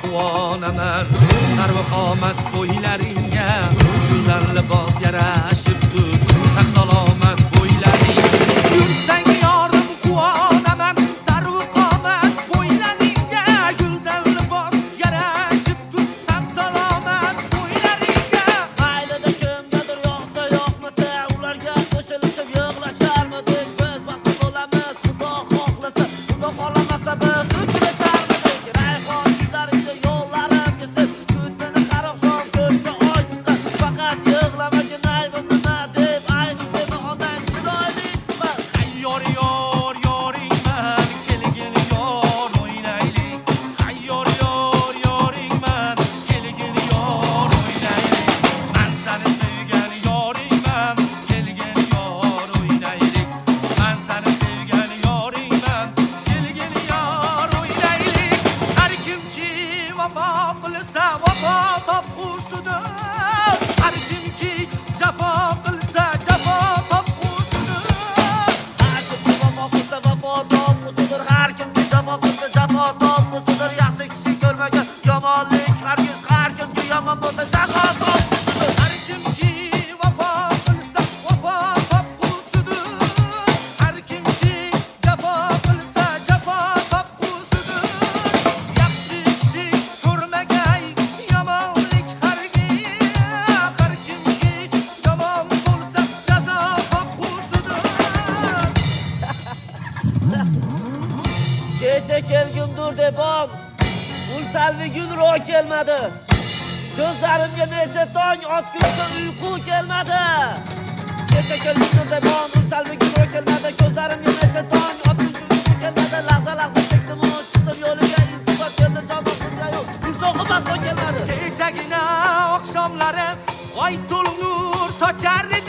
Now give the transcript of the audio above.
quvonaman. Sarvqomat bo'ylaringga go'zal libos yarashibdir. Sog' salomat bo'ylaring yursang yorim quvonaman. Sarvqomat bo'ylaringga go'zal libos yarashibdir. Sog' salomat bo'ylaringga Aylada kimgadir yoqsa yoqmasa ularga qo'shilishib yig'lasharmidik biz vaqt bo'lamiz xudo xohlasa xudo xohlamasa biz uchrasharmidik rayhon izlarida yo'llarim kesib kundini qaroqshom ko'zga oy chiqar faqat yig'lamagin aybim nima deb ayni seni onang chiroylikmi Yor yor yoringman kelgin yor o'ynaylik. Yor yor yoringman kelgin yor o'ynaylik. Men seni sevgan yoringman kelgin yor o'ynaylik. Men seni sevgan yoringman kelgin yor o'ynaylik. Har kimki vafo qilsa vafo topqusidir. Har kimki jafo qilsa jafo topqusidir. Har kimga jafo qilsa jafo topqusidir yaxshi kishi ko'rmagan yomonlik hargiz har kimga yomon bo'lsa jazo topqusidir Har kimki vafo qilsa vafo topqusidir. Har kimki jafo qilsa jafo topqusidir. Yaxshi kishi ko'rmagay yomonlik hargiz. Har kimki yomon bo'lsa jazo topqusidir. kecha kelgimdur deb on ulsalvigun ro kelmadi ko'zlarimga necha tong otguncha uyqu kelmadi kecha kelgimdur deb on ulsalvigun ro kelmadi ko'zlarimga necha tong otguncha uyqu kelmadi lahza lahza chekdimu chiqdim yo'liga iltifot keldi jonosimga yumshoqi basho kelmadi Kechagina oqshomlari oy to'lg'ur sochar edi.